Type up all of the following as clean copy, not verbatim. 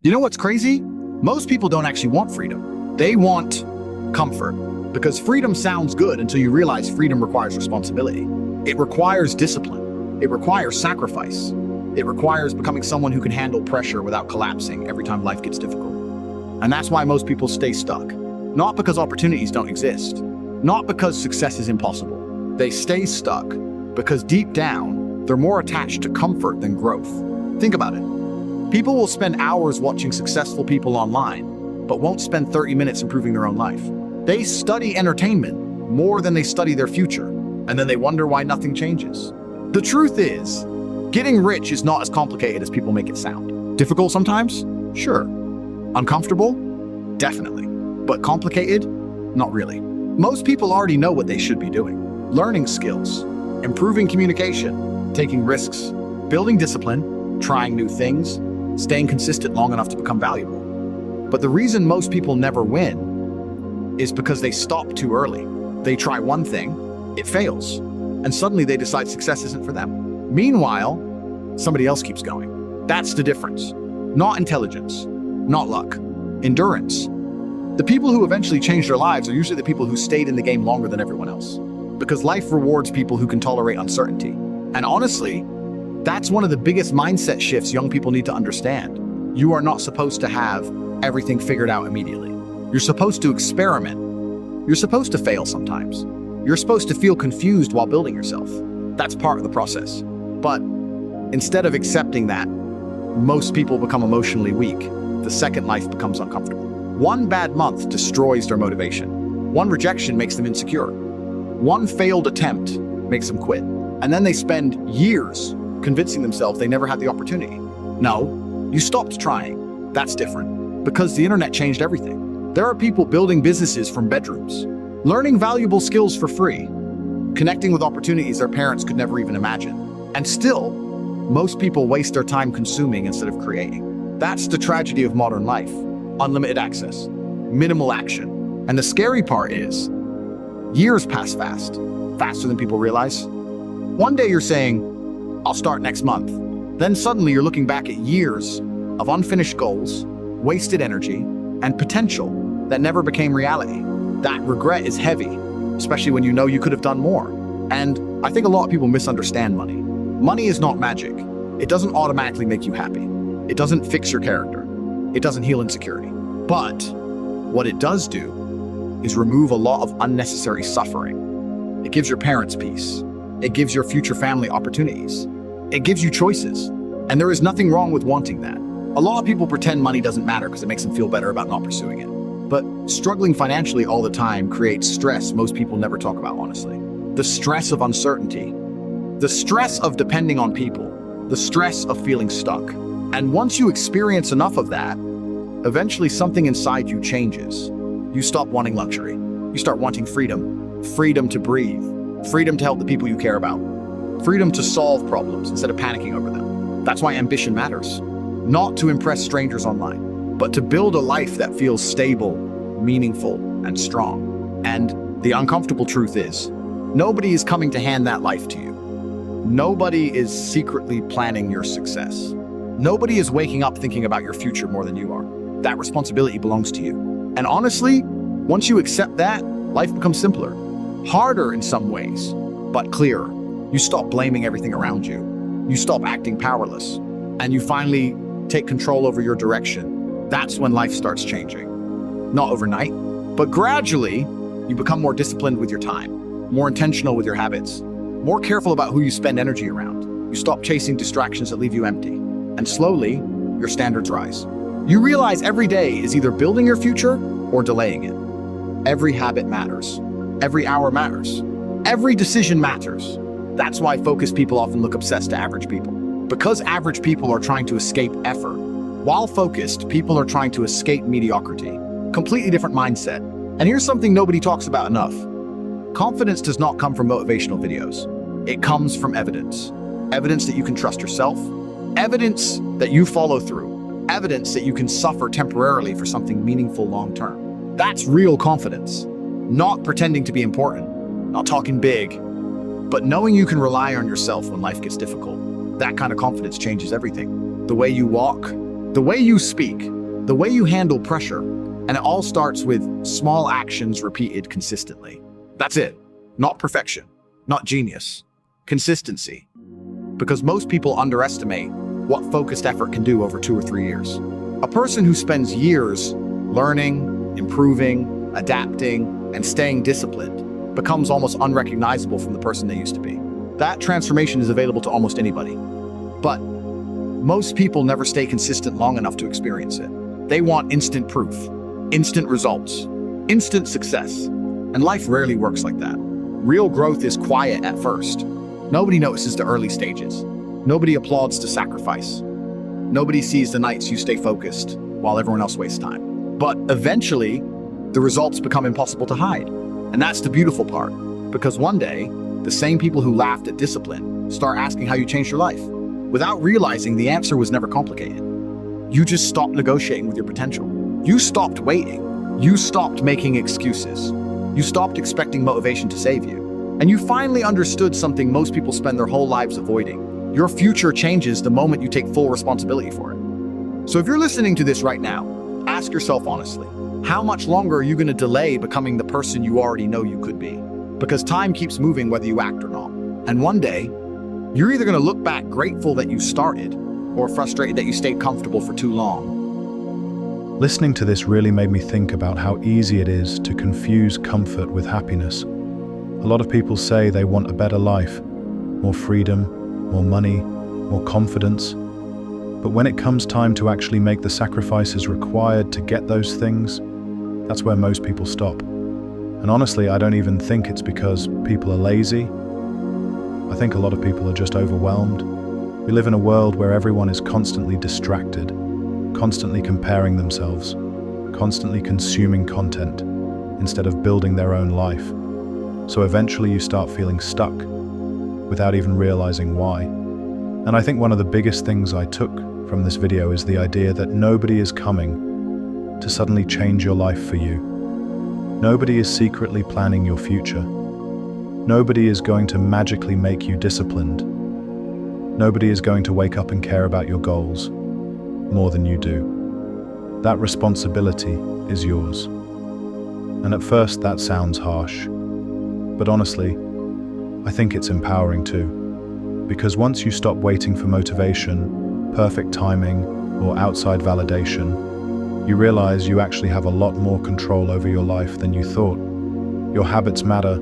You know what's crazy? Most people don't actually want freedom. They want comfort. Because freedom sounds good until you realize freedom requires responsibility. It requires discipline. It requires sacrifice. It requires becoming someone who can handle pressure without collapsing every time life gets difficult. And that's why most people stay stuck. Not because opportunities don't exist. Not because success is impossible. They stay stuck because deep down, they're more attached to comfort than growth. Think about it. People will spend hours watching successful people online, but won't spend 30 minutes improving their own life. They study entertainment more than they study their future, and then they wonder why nothing changes. The truth is, getting rich is not as complicated as people make it sound. Difficult sometimes? Sure. Uncomfortable? Definitely. But complicated? Not really. Most people already know what they should be doing. Learning skills, improving communication, taking risks, building discipline, trying new things, staying consistent long enough to become valuable. But the reason most people never win is because they stop too early. They try one thing, it fails, and suddenly they decide success isn't for them. Meanwhile, somebody else keeps going. That's the difference. Not intelligence, not luck, endurance. The people who eventually change their lives are usually the people who stayed in the game longer than everyone else. Because life rewards people who can tolerate uncertainty. And honestly, that's one of the biggest mindset shifts young people need to understand. You are not supposed to have everything figured out immediately. You're supposed to experiment. You're supposed to fail sometimes. You're supposed to feel confused while building yourself. That's part of the process. But instead of accepting that, most people become emotionally weak the second life becomes uncomfortable. One bad month destroys their motivation. One rejection makes them insecure. One failed attempt makes them quit. And then they spend years convincing themselves they never had the opportunity. No, you stopped trying. That's different. Because the internet changed everything. There are people building businesses from bedrooms, learning valuable skills for free, connecting with opportunities their parents could never even imagine. And still, most people waste their time consuming instead of creating. That's the tragedy of modern life. Unlimited access, minimal action. And the scary part is, years pass fast, faster than people realize. One day you're saying, I'll start next month. Then suddenly you're looking back at years of unfinished goals, wasted energy, and potential that never became reality. That regret is heavy, especially when you know you could have done more. And I think a lot of people misunderstand money. Money is not magic. It doesn't automatically make you happy. It doesn't fix your character. It doesn't heal insecurity. But what it does do is remove a lot of unnecessary suffering. It gives your parents peace. It gives your future family opportunities. It gives you choices. And there is nothing wrong with wanting that. A lot of people pretend money doesn't matter because it makes them feel better about not pursuing it. But struggling financially all the time creates stress most people never talk about honestly. The stress of uncertainty, the stress of depending on people, the stress of feeling stuck. And once you experience enough of that, eventually something inside you changes. You stop wanting luxury. You start wanting freedom. Freedom to breathe. Freedom to help the people you care about. Freedom to solve problems instead of panicking over them. That's why ambition matters. Not to impress strangers online, but to build a life that feels stable, meaningful, and strong. And the uncomfortable truth is, nobody is coming to hand that life to you. Nobody is secretly planning your success. Nobody is waking up thinking about your future more than you are. That responsibility belongs to you. And honestly, once you accept that, life becomes simpler. Harder in some ways, but clearer. You stop blaming everything around you. You stop acting powerless. And you finally take control over your direction. That's when life starts changing. Not overnight, but gradually, you become more disciplined with your time, more intentional with your habits, more careful about who you spend energy around. You stop chasing distractions that leave you empty. And slowly, your standards rise. You realize every day is either building your future or delaying it. Every habit matters. Every hour matters. Every decision matters. That's why focused people often look obsessed to average people. Because average people are trying to escape effort, while focused people are trying to escape mediocrity. Completely different mindset. And here's something nobody talks about enough. Confidence does not come from motivational videos. It comes from evidence. Evidence that you can trust yourself. Evidence that you follow through. Evidence that you can suffer temporarily for something meaningful long term. That's real confidence. Not pretending to be important, not talking big, but knowing you can rely on yourself when life gets difficult. That kind of confidence changes everything. The way you walk, the way you speak, the way you handle pressure, and it all starts with small actions repeated consistently. That's it. Not perfection, not genius, consistency. Because most people underestimate what focused effort can do over 2 or 3 years. A person who spends years learning, improving, adapting, and staying disciplined becomes almost unrecognizable from the person they used to be. That transformation is available to almost anybody. But most people never stay consistent long enough to experience it. They want instant proof, instant results, instant success. And life rarely works like that. Real growth is quiet at first. Nobody notices the early stages. Nobody applauds the sacrifice. Nobody sees the nights you stay focused while everyone else wastes time. But eventually, the results become impossible to hide. And that's the beautiful part, because one day, the same people who laughed at discipline start asking how you changed your life, without realizing the answer was never complicated. You just stopped negotiating with your potential. You stopped waiting. You stopped making excuses. You stopped expecting motivation to save you. And you finally understood something most people spend their whole lives avoiding. Your future changes the moment you take full responsibility for it. So if you're listening to this right now, ask yourself honestly, how much longer are you going to delay becoming the person you already know you could be? Because time keeps moving whether you act or not. And one day, you're either going to look back grateful that you started or frustrated that you stayed comfortable for too long. Listening to this really made me think about how easy it is to confuse comfort with happiness. A lot of people say they want a better life, more freedom, more money, more confidence. But when it comes time to actually make the sacrifices required to get those things, that's where most people stop. And honestly, I don't even think it's because people are lazy. I think a lot of people are just overwhelmed. We live in a world where everyone is constantly distracted, constantly comparing themselves, constantly consuming content, instead of building their own life. So eventually you start feeling stuck, without even realizing why. And I think one of the biggest things I took from this video is the idea that nobody is coming to suddenly change your life for you. Nobody is secretly planning your future. Nobody is going to magically make you disciplined. Nobody is going to wake up and care about your goals more than you do. That responsibility is yours. And at first that sounds harsh, but honestly, I think it's empowering too. Because once you stop waiting for motivation, perfect timing, or outside validation, you realize you actually have a lot more control over your life than you thought. Your habits matter,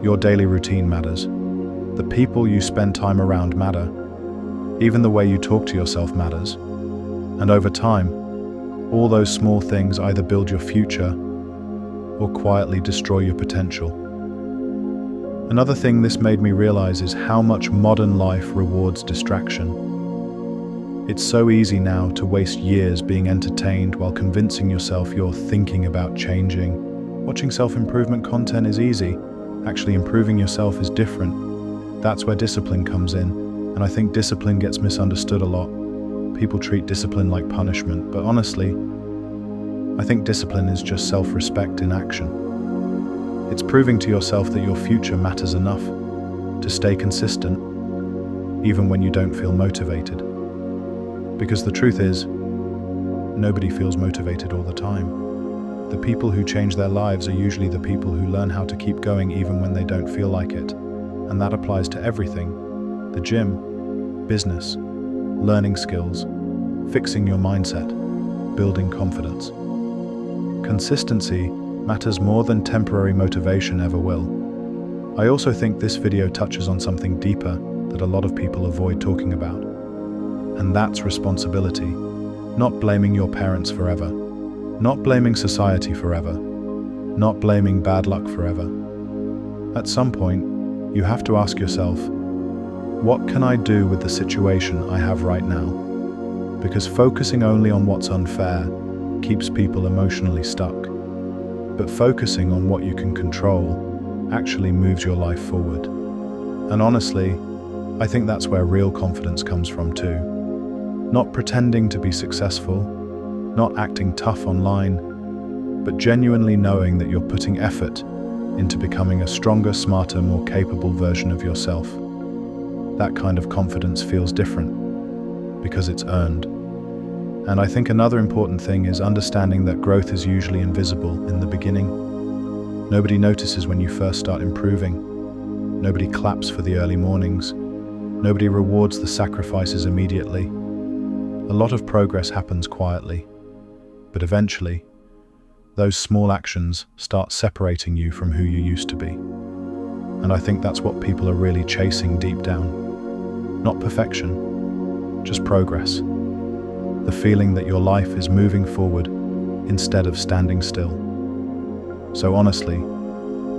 your daily routine matters. The people you spend time around matter. Even the way you talk to yourself matters. And over time, all those small things either build your future or quietly destroy your potential. Another thing this made me realize is how much modern life rewards distraction. It's so easy now to waste years being entertained while convincing yourself you're thinking about changing. Watching self-improvement content is easy. Actually improving yourself is different. That's where discipline comes in. And I think discipline gets misunderstood a lot. People treat discipline like punishment, but honestly, I think discipline is just self-respect in action. It's proving to yourself that your future matters enough to stay consistent, even when you don't feel motivated. Because the truth is, nobody feels motivated all the time. The people who change their lives are usually the people who learn how to keep going even when they don't feel like it. And that applies to everything: the gym, business, learning skills, fixing your mindset, building confidence. Consistency matters more than temporary motivation ever will. I also think this video touches on something deeper that a lot of people avoid talking about. And that's responsibility. Not blaming your parents forever. Not blaming society forever. Not blaming bad luck forever. At some point, you have to ask yourself, what can I do with the situation I have right now? Because focusing only on what's unfair keeps people emotionally stuck. But focusing on what you can control actually moves your life forward. And honestly, I think that's where real confidence comes from too. Not pretending to be successful, not acting tough online, but genuinely knowing that you're putting effort into becoming a stronger, smarter, more capable version of yourself. That kind of confidence feels different because it's earned. And I think another important thing is understanding that growth is usually invisible in the beginning. Nobody notices when you first start improving. Nobody claps for the early mornings. Nobody rewards the sacrifices immediately. A lot of progress happens quietly, but eventually, those small actions start separating you from who you used to be. And I think that's what people are really chasing deep down. Not perfection, just progress. The feeling that your life is moving forward instead of standing still. So honestly,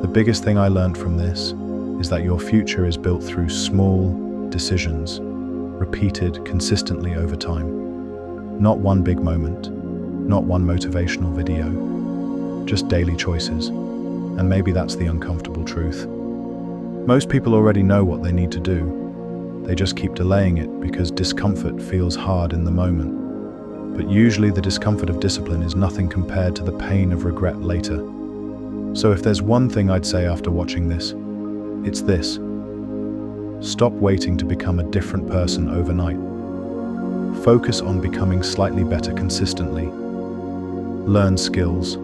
the biggest thing I learned from this is that your future is built through small decisions, repeated consistently over time. Not one big moment, not one motivational video, just daily choices. And maybe that's the uncomfortable truth. Most people already know what they need to do. They just keep delaying it because discomfort feels hard in the moment. But usually the discomfort of discipline is nothing compared to the pain of regret later. So if there's one thing I'd say after watching this, it's this. Stop waiting to become a different person overnight. Focus on becoming slightly better consistently. Learn skills.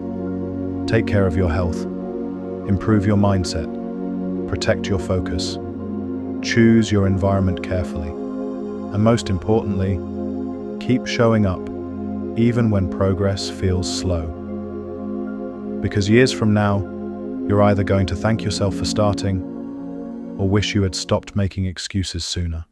Take care of your health. Improve your mindset. Protect your focus. Choose your environment carefully. And most importantly, keep showing up, even when progress feels slow. Because years from now, you're either going to thank yourself for starting, or wish you had stopped making excuses sooner.